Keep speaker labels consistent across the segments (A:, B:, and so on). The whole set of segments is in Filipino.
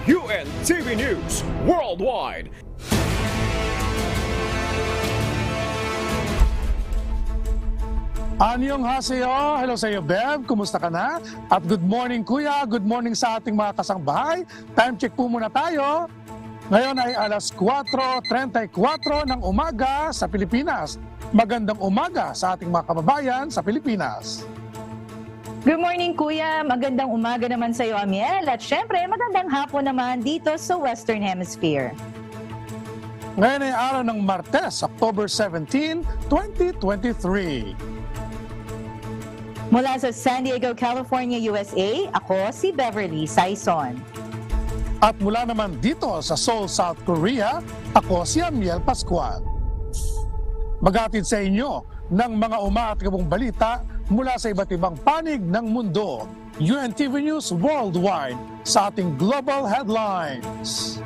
A: UNTV News Worldwide.
B: Annyeonghaseyo! Hello sa iyo, Bev. Kumusta ka na? At good morning, Kuya. Good morning sa ating mga kasangbahay. Time check po muna tayo. Ngayon ay alas 4:34 ng umaga sa Pilipinas. Magandang umaga sa ating mga kababayan sa Pilipinas.
C: Good morning, Kuya. Magandang umaga naman sa iyo, Amiel. At syempre, magandang hapon naman dito sa Western Hemisphere.
B: Ngayon ay araw ng Martes, October 17, 2023.
C: Mula sa San Diego, California, USA, ako si Beverly Saison.
B: At mula naman dito sa Seoul, South Korea, ako si Amiel Pascual. Maghatid sa inyo ng mga umaatgabong balita mula sa iba't ibang panig ng mundo. UNTV News Worldwide sa ating Global Headlines.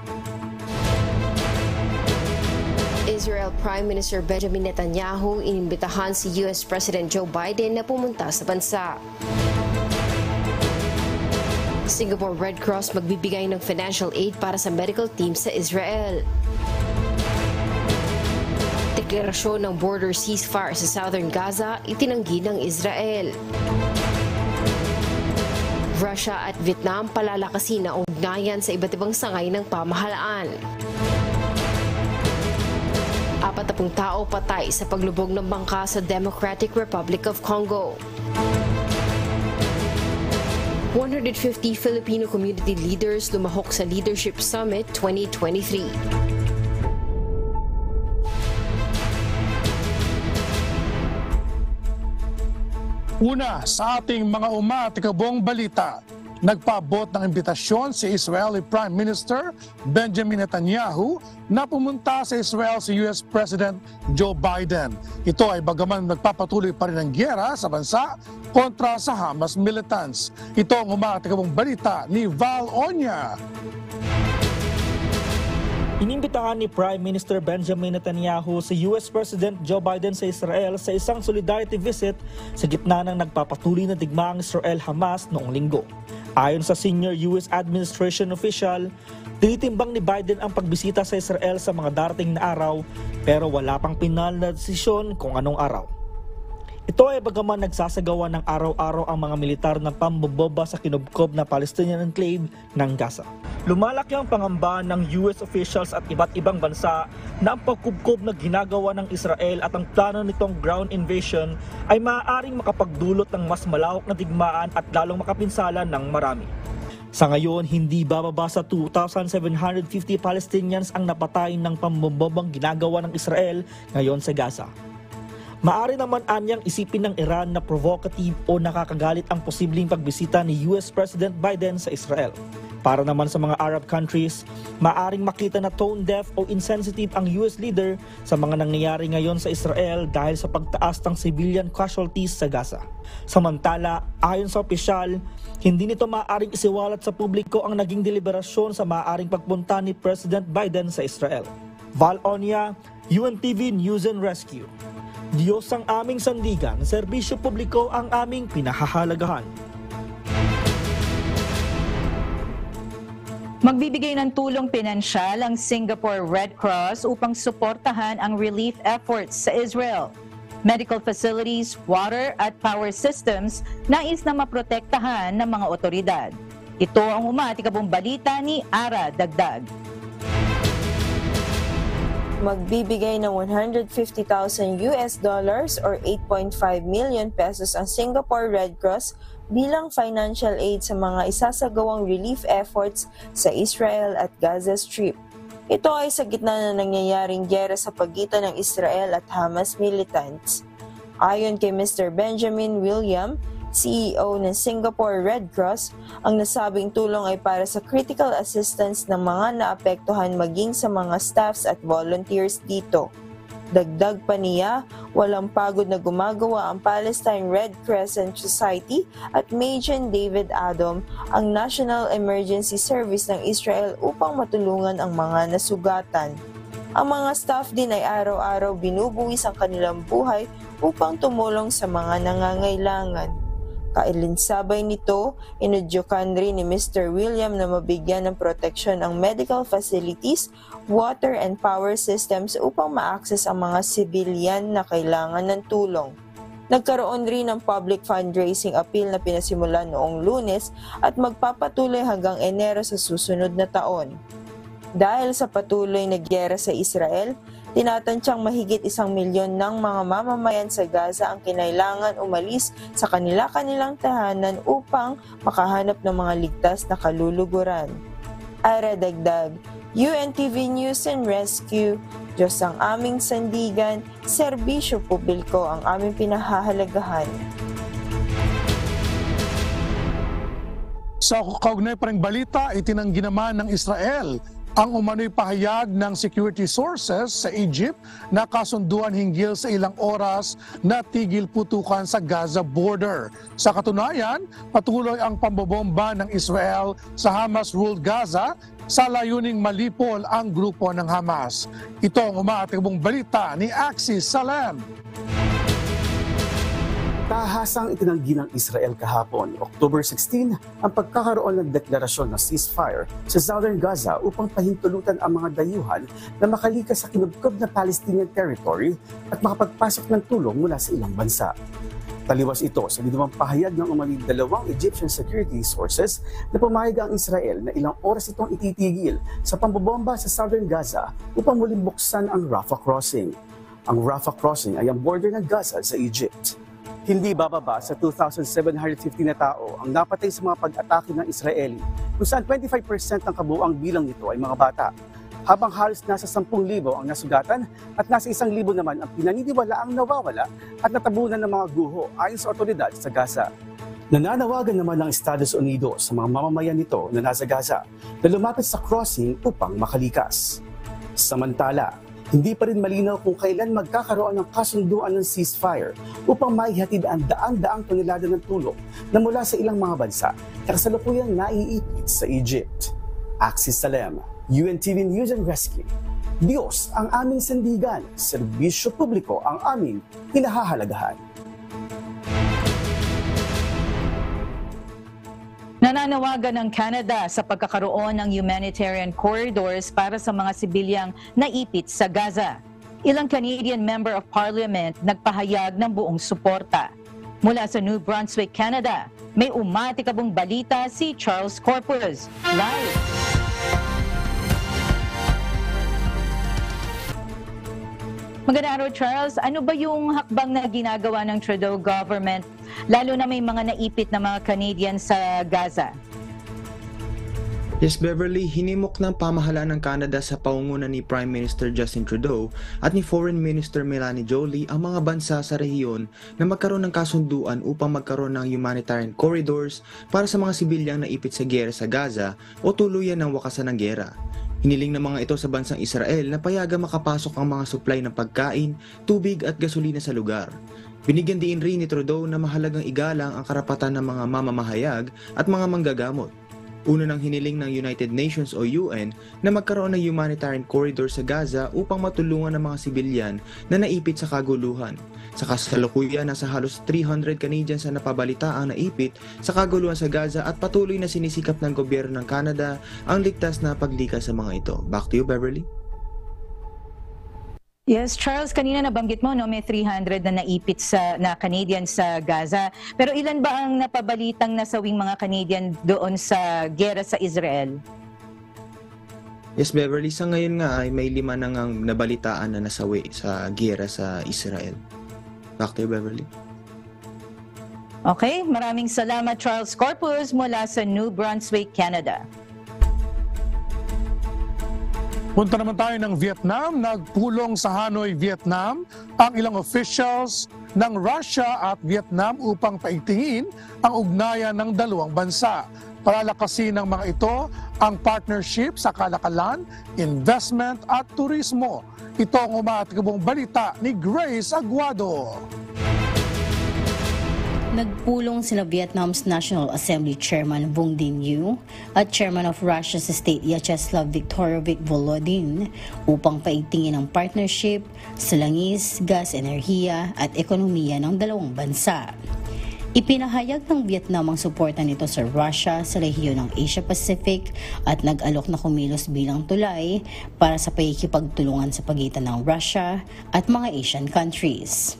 D: Israel Prime Minister Benjamin Netanyahu inimbitahan si US President Joe Biden na pumunta sa bansa. Singapore Red Cross magbibigay ng financial aid para sa medical team sa Israel. Deklarasyon ng border ceasefire sa Southern Gaza itinanggi ng Israel. Russia at Vietnam palalakasin ang ugnayan sa iba't ibang sangay ng pamahalaan. 40 tao patay sa paglubog ng bangka sa Democratic Republic of Congo. 150 Filipino community leaders lumahok sa Leadership Summit 2023.
B: Una sa ating mga umatikabong balita, nagpaabot ng imbitasyon si Israeli Prime Minister Benjamin Netanyahu na pumunta sa Israel si US President Joe Biden. Ito ay bagaman nagpapatuloy pa rin ang giyera sa bansa kontra sa Hamas militants. Ito ang umatikabong balita ni Val Onya.
E: Inimbitahan ni Prime Minister Benjamin Netanyahu si US President Joe Biden sa Israel sa isang solidarity visit sa gitna ng nagpapatuloy na digmaang Israel-Hamas noong linggo. Ayon sa senior US administration official, tinitimbang ni Biden ang pagbisita sa Israel sa mga darating na araw pero wala pang pinal na desisyon kung anong araw. Ito ay bagaman nagsasagawa ng araw-araw ang mga militar na pamboboba sa kinubkob na Palestinian enclave ng Gaza. Lumalaki ang pangamba ng US officials at iba't ibang bansa na ang pagkubkob na ginagawa ng Israel at ang plano nitong ground invasion ay maaaring makapagdulot ng mas malawak na digmaan at lalong makapinsala ng marami. Sa ngayon, hindi bababa sa 2,750 Palestinians ang napatay ng pambobobang ginagawa ng Israel ngayon sa Gaza. Maari naman anyang isipin ng Iran na provocative o nakakagalit ang posibleng pagbisita ni US President Biden sa Israel. Para naman sa mga Arab countries, maaring makita na tone-deaf o insensitive ang US leader sa mga nangyayari ngayon sa Israel dahil sa pagtaas ng civilian casualties sa Gaza. Samantala, ayon sa opisyal, hindi nito maaaring isiwalat sa publiko ang naging deliberasyon sa maaaring pagpunta ni President Biden sa Israel. Val Onya, UNTV News and Rescue. Diyos ang aming sandigan, serbisyo publiko ang aming pinahahalagahan.
C: Magbibigay ng tulong pinansyal ang Singapore Red Cross upang suportahan ang relief efforts sa Israel. Medical facilities, water at power systems nais na maprotektahan ng mga otoridad. Ito ang umatikabong balita ni Ara Dagdag.
F: Magbibigay ng $150,000 or 8.5 million pesos ang Singapore Red Cross bilang financial aid sa mga isasagawang relief efforts sa Israel at Gaza Strip. Ito ay sa gitna na nangyayaring giyera sa pagitan ng Israel at Hamas militants. Ayon kay Mr. Benjamin William, CEO ng Singapore Red Cross, ang nasabing tulong ay para sa critical assistance ng mga naapektuhan maging sa mga staffs at volunteers dito. Dagdag pa niya, walang pagod na gumagawa ang Palestine Red Crescent Society at Magen David Adom, ang National Emergency Service ng Israel upang matulungan ang mga nasugatan. Ang mga staff din ay araw-araw binubuwis ang kanilang buhay upang tumulong sa mga nangangailangan. Kailinsabay nito, inudyukan rin ni Mr. William na mabigyan ng proteksyon ang medical facilities, water and power systems upang ma-access ang mga sibilyan na kailangan ng tulong. Nagkaroon rin ng public fundraising appeal na pinasimulan noong Lunes at magpapatuloy hanggang Enero sa susunod na taon. Dahil sa patuloy na gyera sa Israel, tinatansyang mahigit 1 milyon ng mga mamamayan sa Gaza ang kinailangan umalis sa kanilang tahanan upang makahanap ng mga ligtas na kaluluguran. Ira Dagdag, UNTV News and Rescue, Diyos ang aming sandigan, serbisyo publiko ang aming pinahahalagahan.
B: Sa kaugnay pa ring balita, itinanggi naman ng Israel ang umano'y pahayag ng security sources sa Egypt na kasunduan hinggil sa ilang oras na tigil putukan sa Gaza border. Sa katunayan, patuloy ang pambobomba ng Israel sa Hamas-ruled Gaza sa layuning malipol ang grupo ng Hamas. Ito ang umaatibong balita ni Axis Salem.
G: Tahasang itinanggi ng Israel kahapon, October 16, ang pagkakaroon ng deklarasyon ng ceasefire sa Southern Gaza upang pahintulutan ang mga dayuhan na makalikas sa kinubkob na Palestinian territory at makapagpasok ng tulong mula sa ilang bansa. Taliwas ito sa ginawang pahayag ng umano'y 2 Egyptian security sources na pumayag ang Israel na ilang oras itong ititigil sa pambobomba sa Southern Gaza upang muling buksan ang Rafah Crossing. Ang Rafah Crossing ay ang border ng Gaza sa Egypt. Hindi bababa sa 2,750 na tao ang napatay sa mga pag-atake ng Israeli, kung saan 25% ng kabuuang bilang nito ay mga bata, habang halos nasa 10,000 ang nasugatan at nasa 1,000 naman ang pinaniniwalaang nawawala at natabunan ng mga guho ayon sa otoridad sa Gaza. Nananawagan naman ng Estados Unidos sa mga mamamayan nito na nasa Gaza na lumapit sa crossing upang makalikas. Samantala, hindi pa rin malinaw kung kailan magkakaroon ng kasunduan ng ceasefire upang maihatid ang daan-daang tonelada ng tulong na mula sa ilang mga bansa na kasalukuyang naiipit sa Egypt. Axis Salem, UNTV News and Rescue. Diyos ang aming sandigan, serbisyo publiko ang aming pinahahalagahan.
C: Nananawagan ng Canada sa pagkakaroon ng humanitarian corridors para sa mga sibilyang naipit sa Gaza. Ilang Canadian Member of Parliament nagpahayag ng buong suporta. Mula sa New Brunswick, Canada, may umatikabong balita si Charles Corpus. Live! Magandang araw, Charles. Ano ba yung hakbang na ginagawa ng Trudeau government, lalo na may mga naipit na mga Canadian sa Gaza?
H: Yes, Beverly, hinimok ng pamahalaan ng Canada sa pangunguna ni Prime Minister Justin Trudeau at ni Foreign Minister Melanie Joly ang mga bansa sa rehiyon na magkaroon ng kasunduan upang magkaroon ng humanitarian corridors para sa mga sibilyang naipit sa giyera sa Gaza o tuluyan ng wakasan ng giyera. Hiniling ng mga ito sa bansang Israel na payagang makapasok ang mga supply ng pagkain, tubig at gasolina sa lugar. Binigyan din rin ni Trudeau na mahalagang igalang ang karapatan ng mga mamamahayag at mga manggagamot. Una nang hiniling ng United Nations o UN na magkaroon ng humanitarian corridor sa Gaza upang matulungan ang mga sibilyan na naipit sa kaguluhan. Sa kasalukuyan, nasa halos 300 Canadians na napabalita ang naipit sa kaguluhan sa Gaza at patuloy na sinisikap ng gobyerno ng Canada ang ligtas na paglikas sa mga ito. Back to you, Beverly.
C: Yes, Charles, kanina nabanggit mo, no, may 300 na naipit na Canadian sa Gaza. Pero ilan ba ang napabalitang nasawing mga Canadian doon sa giyera sa Israel?
H: Yes, Beverly, sa ngayon nga ay may 5 na ngang nabalitaan na nasawi sa giyera sa Israel. Back to you, Beverly.
C: Okay, maraming salamat, Charles Corpus mula sa New Brunswick, Canada.
B: Punta naman tayo ng Vietnam. Nagpulong sa Hanoi, Vietnam ang ilang officials ng Russia at Vietnam upang paigtingin ang ugnayan ng dalawang bansa. Palalakasin ng mga ito ang partnership sa kalakalan, investment at turismo. Ito ang umatikabong balita ni Grace Aguado.
I: Nagpulong sina Vietnam's National Assembly Chairman Vuong Dinh Nhu at Chairman of Russia's State Vyacheslav Viktorovich Volodin upang paigtingin ang partnership sa langis, gas, enerhiya at ekonomiya ng dalawang bansa. Ipinahayag ng Vietnam ang suporta nito sa Russia sa rehiyon ng Asia-Pacific at nag-alok na kumilos bilang tulay para sa pakikipagtulungan sa pagitan ng Russia at mga Asian countries.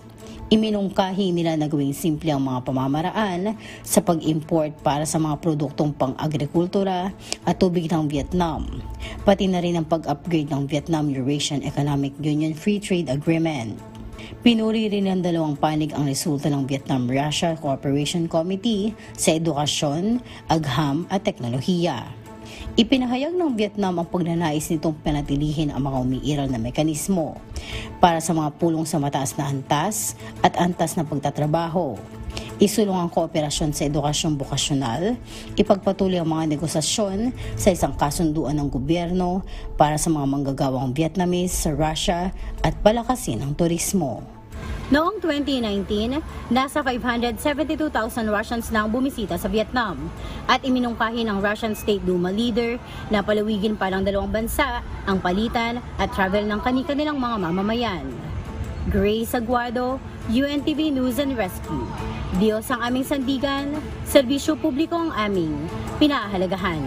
I: Iminungkahi nila na gawing simple ang mga pamamaraan sa pag-import para sa mga produktong pang-agrikultura at tubig ng Vietnam, pati na rin ang pag-upgrade ng Vietnam-Eurasian Economic Union Free Trade Agreement. Pinuri rin ng dalawang panig ang resulta ng Vietnam-Russia Cooperation Committee sa edukasyon, agham at teknolohiya. Ipinahayag ng Vietnam ang pagnanais nitong panatilihin ang mga umiiral na mekanismo para sa mga pulong sa mataas na antas at antas na pagtatrabaho. Isulong ang kooperasyon sa edukasyong bokasyonal, ipagpatuloy ang mga negosasyon sa isang kasunduan ng gobyerno para sa mga manggagawang Vietnamese sa Russia at palakasin ang turismo.
J: Noong 2019, nasa 572,000 Russians na ang bumisita sa Vietnam at iminungkahi ng Russian State Duma leader na palawigin pa ng dalawang bansa ang palitan at travel ng kani-kanilang mga mamamayan. Grace Aguado, UNTV News and Rescue. Diyos ang aming sandigan, serbisyo publiko ang aming pinahahalagahan.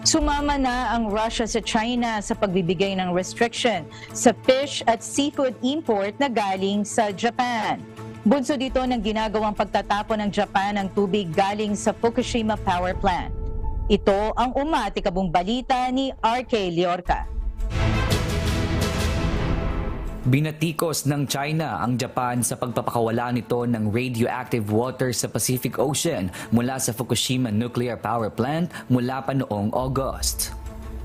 C: Sumama na ang Russia sa China sa pagbibigay ng restriction sa fish at seafood import na galing sa Japan. Bunso dito ng ginagawang pagtatapon ng Japan ng tubig galing sa Fukushima Power Plant. Ito ang umatikabong balita ni RK Liorca.
K: Binatikos ng China ang Japan sa pagpapakawala nito ng radioactive water sa Pacific Ocean mula sa Fukushima Nuclear Power Plant mula pa noong August.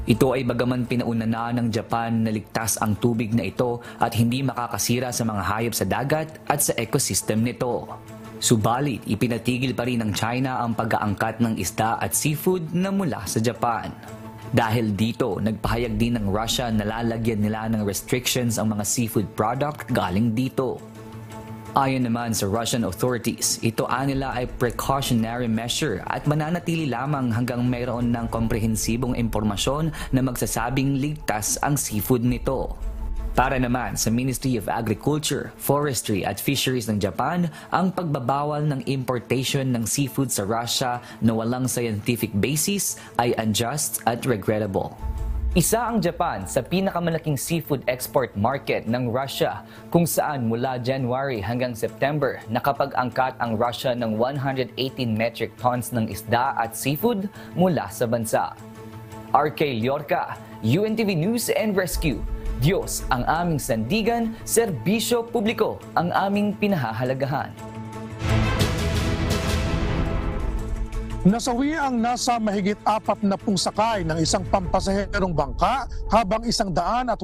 K: Ito ay bagaman pinauna na ng Japan na ligtas ang tubig na ito at hindi makakasira sa mga hayop sa dagat at sa ecosystem nito. Subalit, ipinatigil pa rin ng China ang pag-aangkat ng isda at seafood na mula sa Japan. Dahil dito, nagpahayag din ng Russia na lalagyan nila ng restrictions ang mga seafood product galing dito. Ayon naman sa Russian authorities, ito nila ay precautionary measure at mananatili lamang hanggang mayroon ng komprehensibong impormasyon na magsasabing ligtas ang seafood nito. Para naman sa Ministry of Agriculture, Forestry at Fisheries ng Japan, ang pagbabawal ng importation ng seafood sa Russia na walang scientific basis ay unjust at regrettable. Isa ang Japan sa pinakamalaking seafood export market ng Russia, kung saan mula January hanggang September nakapag-angkat ang Russia ng 118 metric tons ng isda at seafood mula sa bansa. RK Liorca, UNTV News and Rescue. Diyos ang aming sandigan, serbisyo publiko ang aming pinahahalagahan.
B: Nasawi ang nasa mahigit 40 sakay ng isang pampasaherong bangka habang 189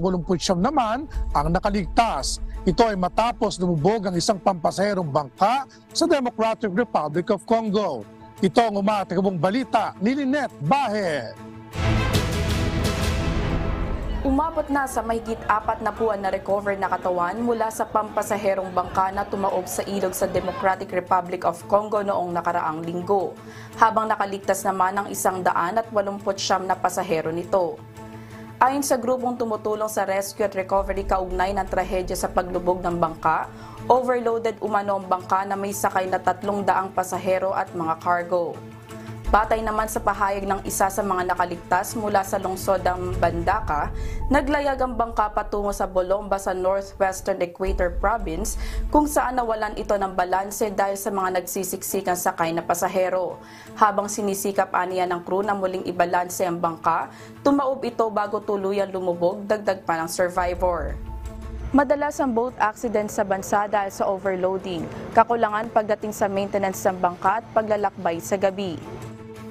B: naman ang nakaligtas. Ito ay matapos lumubog ang isang pampasaherong bangka sa Democratic Republic of Congo. Ito ang umatikabong balita ni Lynette Bahe.
L: Umabot na sa mahigit 4 na buwan na recover na katawan mula sa pampasaherong bangka na tumaob sa ilog sa Democratic Republic of Congo noong nakaraang linggo, habang nakaligtas naman ang 189 na pasahero nito. Ayon sa grupong tumutulong sa rescue at recovery kaugnay ng trahedya sa paglubog ng bangka, overloaded umano ang bangka na may sakay na 300 pasahero at mga cargo. Batay naman sa pahayag ng isa sa mga nakaligtas mula sa lungsod ng Bandaka, naglayag ang bangka patungo sa Bolomba sa Northwestern Equator Province kung saan nawalan ito ng balanse dahil sa mga nagsisiksikan sakay na pasahero. Habang sinisikap aniya ng crew na muling ibalanse ang bangka, tumaob ito bago tuluyan lumubog, dagdag pa ng survivor. Madalas ang boat accident sa bansa dahil sa overloading, kakulangan pagdating sa maintenance ng bangka at paglalakbay sa gabi.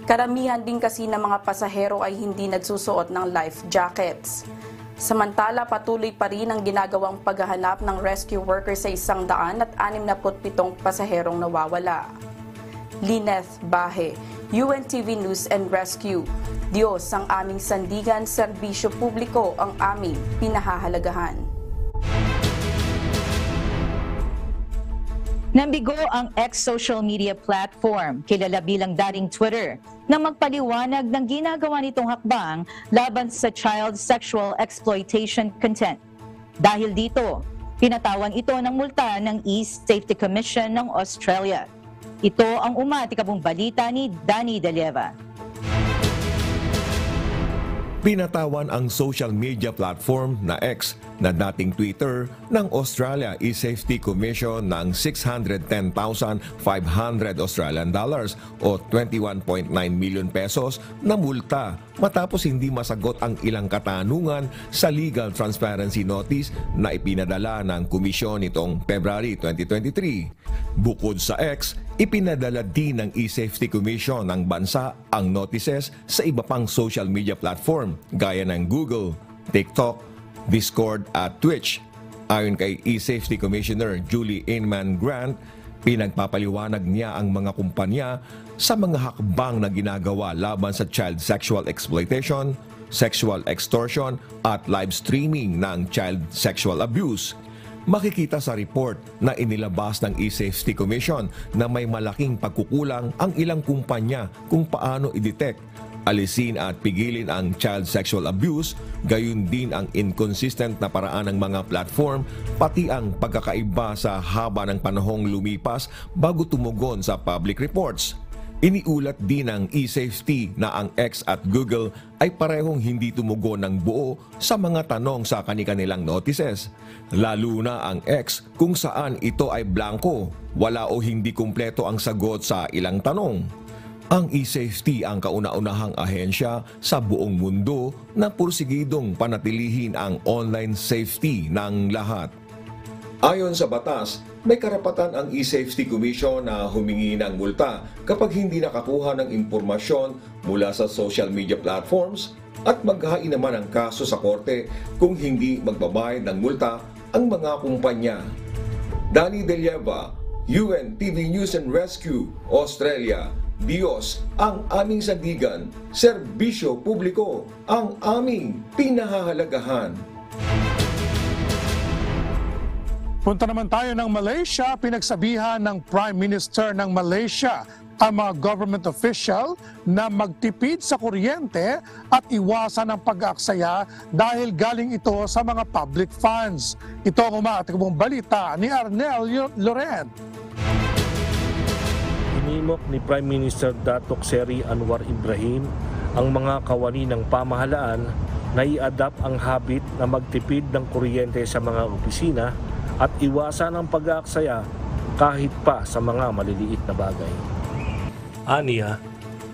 L: Karamihan din kasi ng mga pasahero ay hindi nagsusuot ng life jackets. Samantala, patuloy pa rin ang ginagawang paghahanap ng rescue workers sa 167 pasaherong nawawala. Lynette Bahe, UNTV News and Rescue. Diyos ang aming sandigan, serbisyo publiko ang aming pinahahalagahan.
C: Nambigo ang ex-social media platform, kilala bilang dating Twitter, na magpaliwanag ng ginagawa nitong hakbang laban sa child sexual exploitation content. Dahil dito, Pinatawan ito ng multa ng East Safety Commission ng Australia. Ito ang umatikabong balita ni Danny De Lieva.
M: Pinatawan ang social media platform na X na dating Twitter ng Australia E-Safety Commission ng $610,500 Australian dollars o 21.9 million pesos na multa matapos hindi masagot ang ilang katanungan sa legal transparency notice na ipinadala ng komisyon nitong February 2023. Bukod sa X, ipinadala din ng E-Safety Commission ng bansa ang notices sa iba pang social media platform gaya ng Google, TikTok, Discord at Twitch. Ayon kay E-Safety Commissioner Julie Inman Grant, pinagpapaliwanag niya ang mga kumpanya sa mga hakbang na ginagawa laban sa child sexual exploitation, sexual extortion at live streaming ng child sexual abuse. Makikita sa report na inilabas ng E-Safety Commission na may malaking pagkukulang ang ilang kumpanya kung paano i-detect, alisin at pigilin ang child sexual abuse, gayon din ang inconsistent na paraan ng mga platform, pati ang pagkakaiba sa haba ng panahong lumipas bago tumugon sa public reports. Iniulat din ng E-Safety na ang X at Google ay parehong hindi tumugon ng buo sa mga tanong sa kani-kanilang notices. Lalo na ang X kung saan ito ay blanco, wala o hindi kumpleto ang sagot sa ilang tanong. Ang E-Safety ang kauna-unahang ahensya sa buong mundo na pursigidong panatilihin ang online safety ng lahat. Ayon sa batas, may karapatan ang E-Safety Commission na humingi ng multa kapag hindi nakakuha ng impormasyon mula sa social media platforms at maghain naman ng kaso sa korte kung hindi magbabayad ng multa ang mga kumpanya. Danny De Lieva, UNTV News and Rescue, Australia. Diyos ang aming sandigan, serbisyo publiko ang aming pinahahalagahan.
B: Punta naman tayo ng Malaysia. Pinagsabihan ng Prime Minister ng Malaysia ang mga government official na magtipid sa kuryente at iwasan ang pag-aaksaya dahil galing ito sa mga public funds. Ito ang umatikabong balita ni Arnel Loren.
N: Hinimok ni Prime Minister Datuk Seri Anwar Ibrahim ang mga kawani ng pamahalaan na i-adapt ang habit na magtipid ng kuryente sa mga opisina at iwasan ang pag-aaksaya kahit pa sa mga maliliit na bagay. Aniya,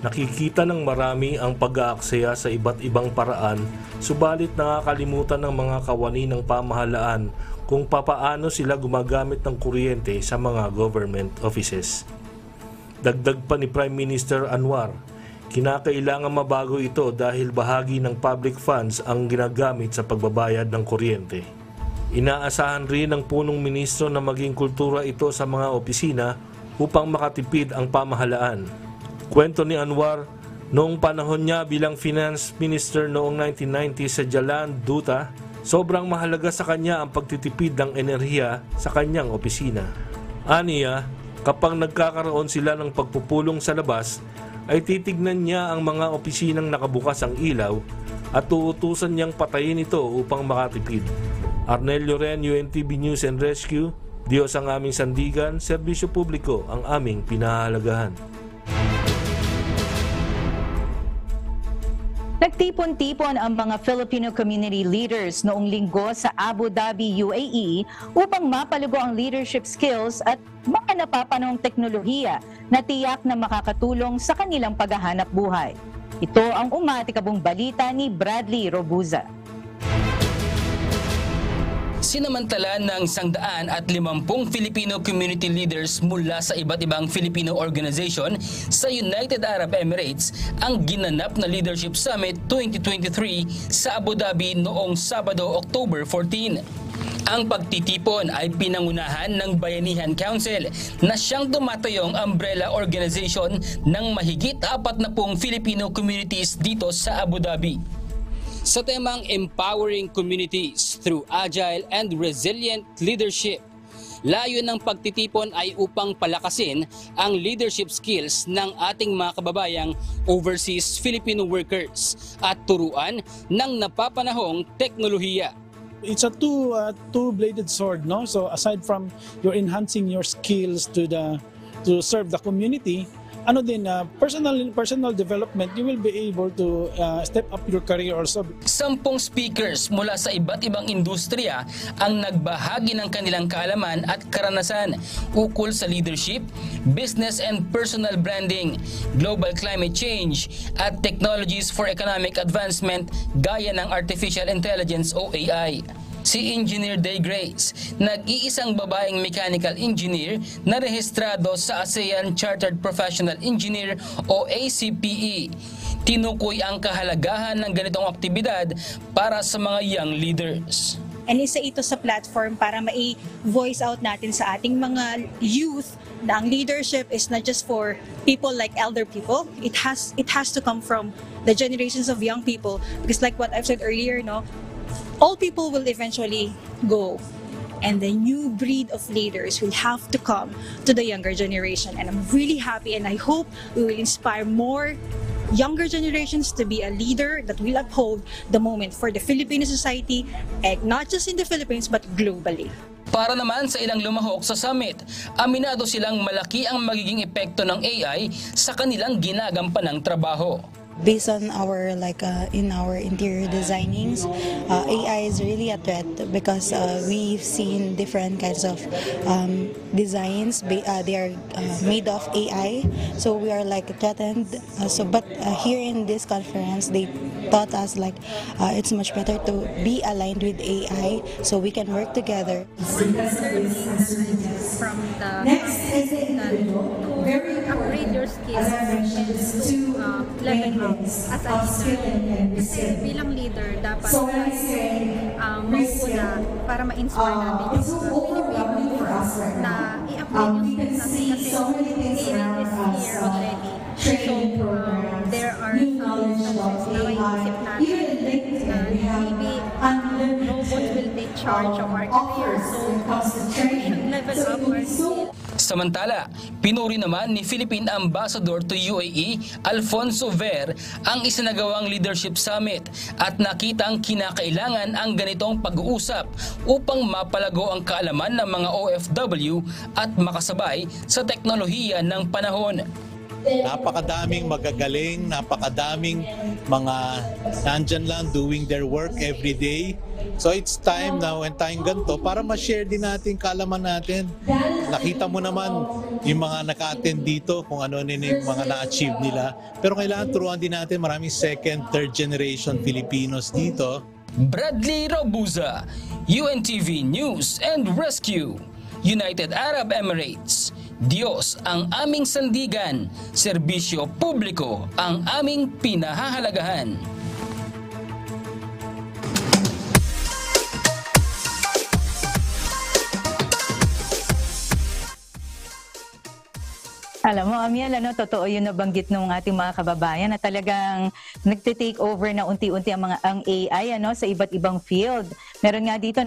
N: nakikita ng marami ang pag-aaksaya sa iba't ibang paraan, subalit nakakalimutan ng mga kawani ng pamahalaan kung papaano sila gumagamit ng kuryente sa mga government offices. Dagdag pa ni Prime Minister Anwar, kinakailangan mabago ito dahil bahagi ng public funds ang ginagamit sa pagbabayad ng kuryente. Inaasahan rin ng punong ministro na maging kultura ito sa mga opisina upang makatipid ang pamahalaan. Kwento ni Anwar, noong panahon niya bilang finance minister noong 1990 sa Jalan Duta, sobrang mahalaga sa kanya ang pagtitipid ng enerhiya sa kanyang opisina. Aniya, kapag nagkakaroon sila ng pagpupulong sa labas, ay titignan niya ang mga opisinang nakabukas ang ilaw at uutusan niyang patayin ito upang makatipid. Arnel Loren, UNTV News and Rescue. Diyos ang aming sandigan, serbisyo publiko ang aming pinahahalagahan.
C: Nagtipon-tipon ang mga Filipino community leaders noong linggo sa Abu Dhabi, UAE upang mapalugo ang leadership skills at mga napapanahong teknolohiya na tiyak na makakatulong sa kanilang paghahanap buhay. Ito ang umatikabong balita ni Bradley Robuza.
O: Sinamantala ng 150 Filipino community leaders mula sa iba't ibang Filipino organization sa United Arab Emirates ang ginanap na Leadership Summit 2023 sa Abu Dhabi noong Sabado, October 14. Ang pagtitipon ay pinangunahan ng Bayanihan Council na siyang tumatayong umbrella organization ng mahigit 40 Filipino communities dito sa Abu Dhabi. Sa temang Empowering Communities through Agile and Resilient Leadership, layo ng pagtitipon ay upang palakasin ang leadership skills ng ating mga kababayang overseas Filipino workers at turuan ng napapanahong teknolohiya.
P: it's a two-bladed sword, no? So aside from you're enhancing your skills to serve the community, personal development, you will be able to step up your career also.
O: 10 speakers mula sa iba't ibang industriya ang nagbahagi ng kanilang kaalaman at karanasan ukol sa leadership, business and personal branding, global climate change at technologies for economic advancement gaya ng artificial intelligence o AI. Si Engineer Day Grace, nag-iisang babaeng mechanical engineer na rehistrado sa ASEAN Chartered Professional Engineer o ACPE. Tinukoy ang kahalagahan ng ganitong aktibidad para sa mga young leaders.
Q: And isa ito sa platform para ma-voice out natin sa ating mga youth na ang leadership is not just for people like elder people. It has to come from the generations of young people, because like what I've said earlier, no, all people will eventually go, and the new breed of leaders will have to come to the younger generation. And I'm really happy, and I hope we will inspire more younger generations to be a leader that will uphold the moment for the Filipino society, and not just in the Philippines but globally.
O: Para naman sa ilang lumahok sa summit, aminado silang malaki ang magiging epekto ng AI sa kanilang ginagampanang trabaho.
R: Based on our in our interior designings, AI is really a threat because we've seen different kinds of designs. They are made of AI, so we are threatened. But here in this conference, they taught us it's much better to be aligned with AI, so we can work together.
S: From the very upgrade your skills to level up as a leader. Kasi bilang leader, dapat mauuna para ma-inspire natin yung Pilipino na i-upgrade yung skills natin kasi AI is here already. So there are some instances na maiisip natin na maybe robots will take charge of our career, so we should level up our skills.
O: Samantala, pinuri naman ni Philippine Ambassador to UAE, Alfonso Ver, ang isinagawang Leadership Summit at nakitang kinakailangan ang ganitong pag-uusap upang mapalago ang kaalaman ng mga OFW at makasabay sa teknolohiya ng panahon.
T: Napakadaming magagaling, napakadaming mga nandyan lang doing their work every day. So it's time na when tayong ganito para ma-share din natin kaalaman natin. Nakita mo naman yung mga naka-attend dito kung ano yung mga na-achieve nila. Pero kailangan turuan din natin maraming second, third generation Filipinos dito.
O: Bradley Robuza, UNTV News and Rescue, United Arab Emirates. Diyos ang aming sandigan, serbisyo publiko ang aming pinahahalagahan.
C: Alam mo, Amiel, totoo yun nabanggit ng ating mga kababayan na talagang nagte-take over na unti-unti ang AI sa iba't ibang field. Meron nga dito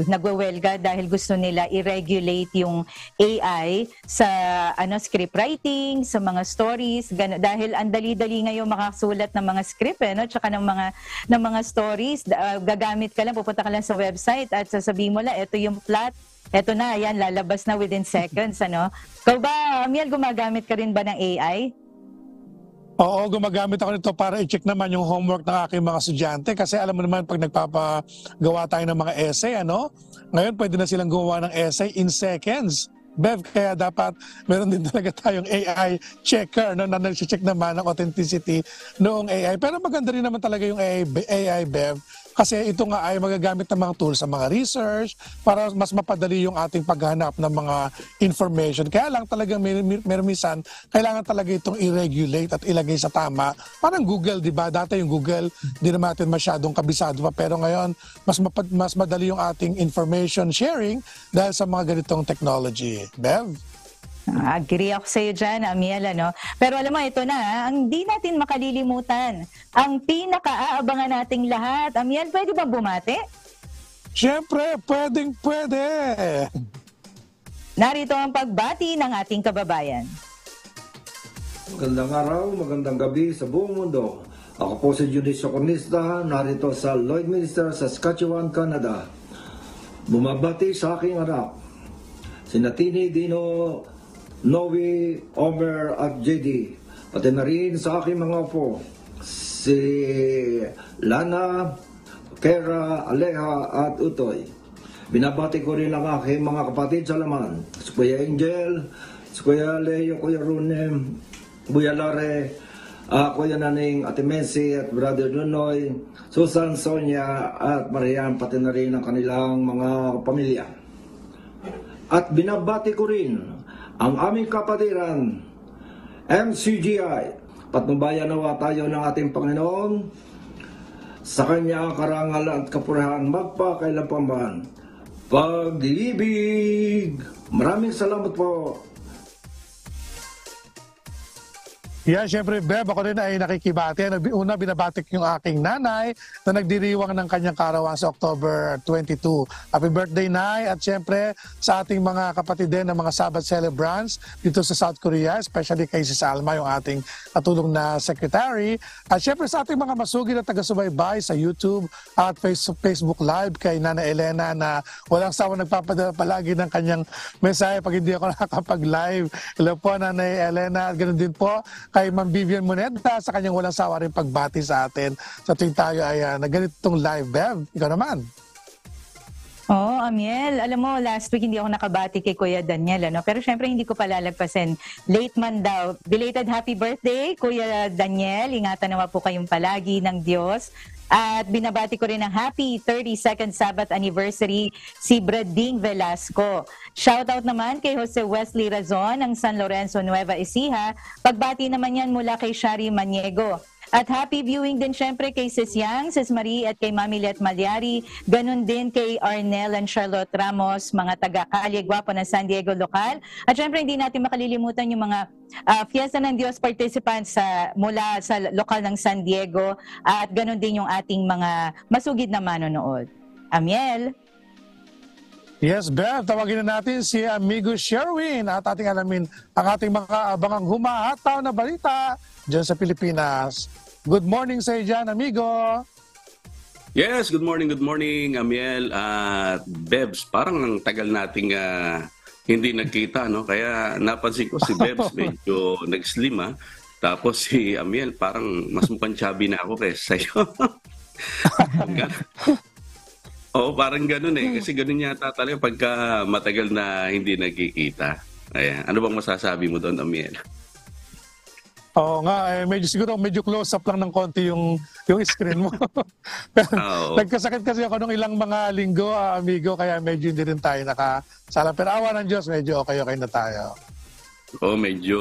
C: nagwewelga dahil gusto nila i-regulate yung AI sa script writing, sa mga stories, dahil ang dali-dali ngayon makasulat ng mga script tsaka ng mga stories. Gagamit ka lang, pupunta ka lang sa website at sasabihin mo lang, ito yung plot. Eto na, yan, lalabas na within seconds, Ikaw ba, Amiel, gumagamit ka rin ba ng AI?
B: Oo, gumagamit ako nito para i-check naman yung homework ng aking mga estudyante kasi alam mo naman pag nagpapagawa tayo ng mga essay, ngayon pwede na silang gumawa ng essay in seconds. Bev, kaya dapat meron din talaga tayong AI checker na nag-check naman ang authenticity noong AI. Pero maganda rin naman talaga yung AI, Bev, kasi ito nga ay magagamit ng mga tools sa mga research para mas mapadali yung ating paghanap ng mga information. Kaya lang talagang minsan kailangan talaga itong i-regulate at ilagay sa tama. Parang Google, di ba? Dati yung Google, di naman natin masyadong kabisado pa. Pero ngayon, mas madali yung ating information sharing dahil sa mga ganitong technology. Bev?
C: Agree ako sa iyo dyan, Amiel, Pero alam mo, ito na, ang di natin makalilimutan, ang pinaka-aabangan nating lahat. Amiel, pwede bang bumati?
B: Siyempre, pwede.
C: Narito ang pagbati ng ating kababayan.
U: Magandang araw, magandang gabi sa buong mundo. Ako po si Judicio Cornista, narito sa Lloydminster, Saskatchewan, Canada. Bumabati sa aking anak, si Natini, Dino, Noe, Omer at JD. Pati na rin sa aking mga apo, si Lana, Kera, Aleha at Utoy. Binabati ko rin ang aking mga kapatid sa laman, si Kuya Angel, si Kuya Leo, Kuya Rune, Kuya Lare, Kuya Naning, Ate Messi at Brother Nunoy, Susan, Sonia at Marian, pati na rin ang kanilang mga pamilya. At binabati ko rin ang aming kapatiran, MCGI, patnubayan nawa tayo ng ating Panginoon sa kanya karangal at kapurihan magpakailanman. Pag-ibig! Maraming salamat po.
B: Yan, syempre, Beb, ako rin ay nakikibati. Una, binabatik yung aking nanay na nagdiriwang ng kanyang karawan sa October 22. Happy birthday, Nay! At syempre, sa ating mga kapatid din ng mga Sabbath celebrants dito sa South Korea, especially kay Sis Alma, yung ating katulong na secretary. At syempre, sa ating mga masugid na taga-subaybay sa YouTube at Facebook Live kay Nana Elena na walang sawa nagpapadala palagi ng kanyang mensahe pag hindi ako nakakapag-live. Hello po, Nana Elena. At ganoon din po kay Ma'am Vivian Moneda sa kanyang walang sawa rin pagbati sa atin sa tuwing tayo ay nagganitong live, Bev. Ikaw naman.
C: Oh, Amiel, alam mo, last week hindi ako nakabati kay Kuya Daniel, ano? Pero syempre hindi ko palalagpasin. Late man daw. Belated happy birthday, Kuya Daniel. Ingatan naman po kayong palagi ng Diyos. At binabati ko rin ng happy 32nd Sabbath anniversary si Brading Velasco. Shoutout naman kay Jose Wesley Razon ng San Lorenzo, Nueva Ecija. Pagbati naman yan mula kay Shari Maniego. At happy viewing din syempre kay Sis Yang, Sis Marie at kay Mami Let Malyari. Ganon din kay Arnel and Charlotte Ramos, mga taga-Kalye Guapo ng San Diego lokal. At syempre hindi natin makalilimutan yung mga Fiesta ng Diyos participants mula sa lokal ng San Diego. At ganon din yung ating mga masugid na manonood. Amiel?
B: Yes, Bev, tawagin na natin si Amigo Sherwin at ating alamin ang ating mga abangang humahataw na balita dyan sa Pilipinas. Good morning sa iyo dyan, amigo.
V: Yes, good morning, Amiel at Bebs. Parang ang tagal nating hindi nagkita, no? Kaya napansin ko si Bebs medyo nag-slim, ha? Tapos si Amiel parang mas mukhang chubby na ako kaysa sa'yo. Oo, parang ganun eh. Kasi ganun yata talaga pagka matagal na hindi nagkikita. Ayan. Ano bang masasabi mo doon, Amiel?
B: Oo nga, medyo close-up lang ng konti yung screen mo. Nagkasakit kasi ako nung ilang mga linggo, amigo, kaya medyo hindi rin tayo nakasala. Pero awa ng Diyos, medyo okay na tayo.
V: Oo, medyo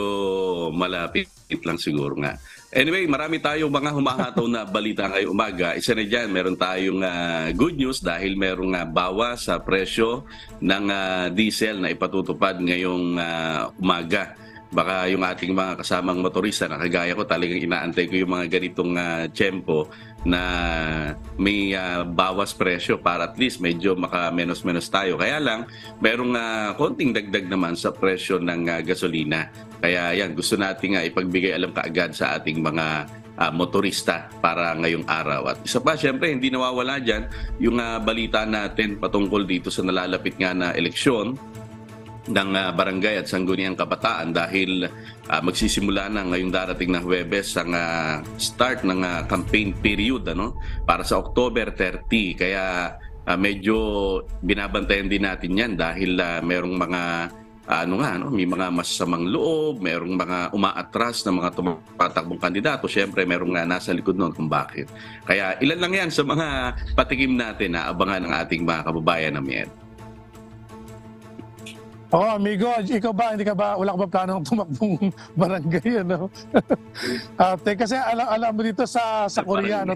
V: malapit lang siguro nga. Anyway, marami tayong mga humahataw na balita ngayong umaga. Isa na dyan, meron tayong good news dahil merong bawas sa presyo ng diesel na ipatutupad ngayong umaga. Baka yung ating mga kasamang motorista na kagaya ko, talagang inaantay ko yung mga ganitong tiyempo na may bawas presyo para at least medyo maka-menos-menos tayo. Kaya lang, merong konting dagdag naman sa presyo ng gasolina. Kaya yan, gusto natin ipagbigay alam kaagad sa ating mga motorista para ngayong araw. At isa pa, syempre, hindi nawawala dyan yung balita natin patungkol dito sa nalalapit nga na eleksyon ng barangay at sangguniang kabataan dahil magsisimula na ngayong darating na Huwebes ang start ng campaign period para sa October 30. Kaya medyo binabantayan din natin yan dahil merong mga may mga masasamang loob, merong mga umaatras na mga tumatakbong kandidato. Siyempre, merong nasa likod noon kung bakit. Kaya ilan lang yan sa mga patikim natin na abangan ng ating mga kababayan na Miel.
B: Oh, amigo, ikaw ba, wala ka ba planong tumakbong barangay, ano? Kasi alam mo dito sa Korea,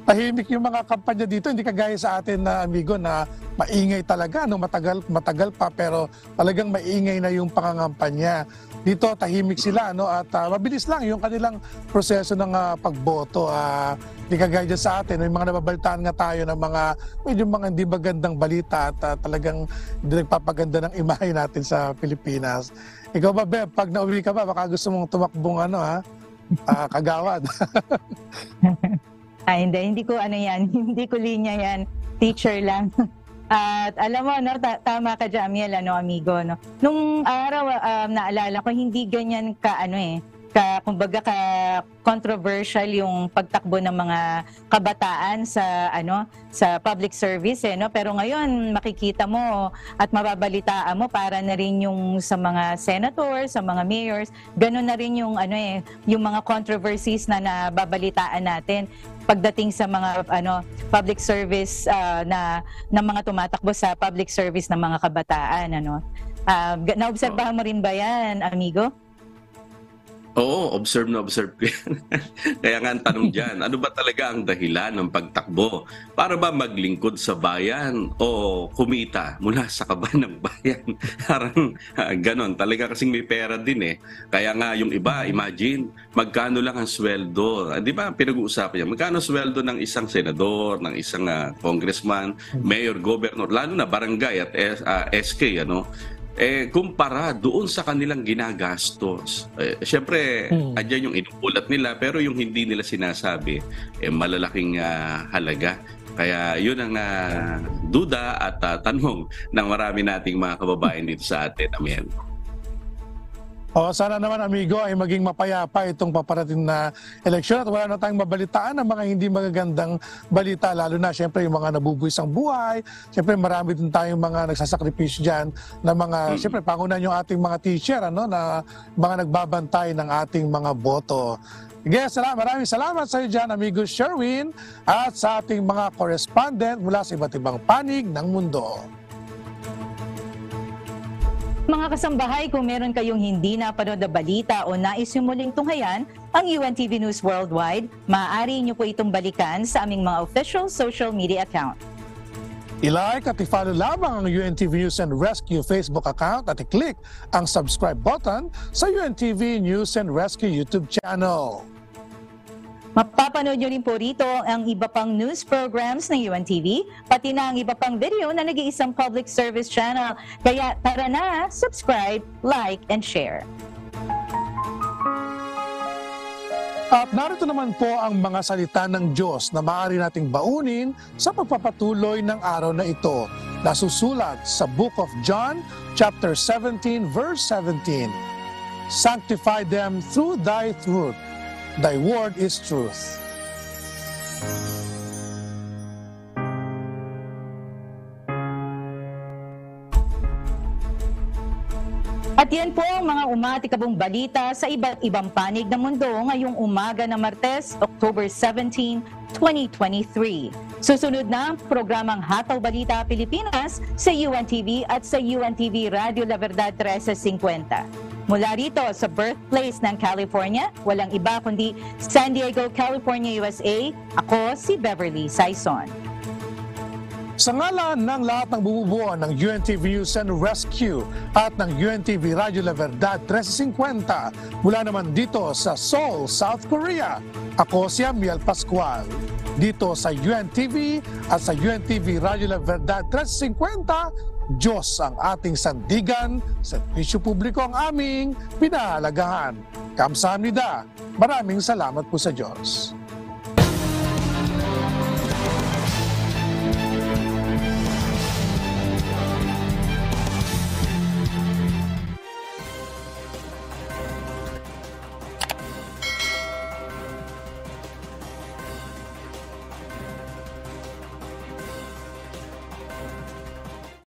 B: tahimik yung mga kampanya dito, hindi kagaya sa atin na amigo na maingay talaga, matagal pa, pero talagang maingay na yung pangangampanya. Dito tahimik sila, at mabilis lang yung kanilang proseso ng pagboto. Hindi kagaya dyan sa atin, may mga nababalitaan nga tayo ng medyo mga hindi magandang balita at talagang hindi nagpapaganda ng imahe natin sa Pilipinas. Ikaw ba, Beb, pag nauwi ka ba, baka gusto mong tumakbong kagawad.
C: Hindi ko ano yan, hindi ko linya yan, teacher lang. At alam mo, no, tama ka Jamiel, amigo, no. Nung araw, naalala ko, hindi ganyan kumbaga ka controversial yung pagtakbo ng mga kabataan sa sa public service no, pero ngayon makikita mo at mababalitaan mo para na rin yung sa mga senators, sa mga mayors, ganoon na rin yung yung mga controversies na nababalitaan natin pagdating sa mga public service na mga tumatakbo sa public service ng mga kabataan naobserbahan mo rin ba yan, amigo?
V: Oo, observe ko yan. Kaya nga ang tanong dyan, ano ba talaga ang dahilan ng pagtakbo? Para ba maglingkod sa bayan o kumita mula sa kaban ng bayan? Parang ganon. Talaga kasing may pera din eh. Kaya nga yung iba, imagine, magkano lang ang sweldo. Di ba pinag-uusapan niya? Magkano sweldo ng isang senador, ng isang congressman, mayor, governor, lalo na barangay at SK, kumpara doon sa kanilang ginagastos. Siyempre, andyan yung inuulat nila pero yung hindi nila sinasabi, malalaking halaga. Kaya yun ang duda at tanong ng marami nating mga kababayan dito sa atin. Amen.
B: Sana naman amigo ay maging mapayapa itong paparating na eleksyon at wala na tayong mabalitaan ng mga hindi magagandang balita, lalo na siyempre yung mga nabubuwis ang buhay. Siyempre marami din tayong mga nagsasakripisyo dyan na mga, siyempre pangunan yung ating mga teacher na mga nagbabantay ng ating mga boto. Yes, maraming salamat sa iyo dyan, amigo Sherwin, at sa ating mga correspondent mula sa iba't ibang panig ng mundo.
C: Mga kasambahay, kung meron kayong hindi napanood na balita o nais yung muling tunghayan ang UNTV News Worldwide, maaari niyo po itong balikan sa aming mga official social media account.
B: I-like at i-follow lamang ang UNTV News and Rescue Facebook account at i-click ang subscribe button sa UNTV News and Rescue YouTube channel.
C: Mapapanood nyo rin po rito ang iba pang news programs ng UNTV, pati na ang iba pang video na nag-iisang public service channel. Kaya tara na, subscribe, like, and share.
B: At narito naman po ang mga salita ng Diyos na maaari nating baunin sa pagpapatuloy ng araw na ito. Nasusulat sa Book of John, chapter 17, verse 17. Sanctify them through thy truth. Thy word is truth.
C: At yan po ang mga umatikabong balita sa iba't ibang panig ng mundo ngayong umaga ng Martes, October 17, 2023. Susunod na ang programang Hataw Balita Pilipinas sa UNTV at sa UNTV Radio La Verdad 1350. Mula rito sa birthplace ng California, walang iba kundi San Diego, California, USA, ako si Beverly Saison.
B: Sa ngalan ng lahat ng bumubuo ng UNTV News and Rescue at ng UNTV Radio La Verdad 1350 mula naman dito sa Seoul, South Korea, ako si Amiel Pascual. Dito sa UNTV at sa UNTV Radio La Verdad 1350, Diyos ang ating sandigan, serbisyo publiko ang aming pinahalagahan. Kamsahamnida, maraming salamat po sa Diyos.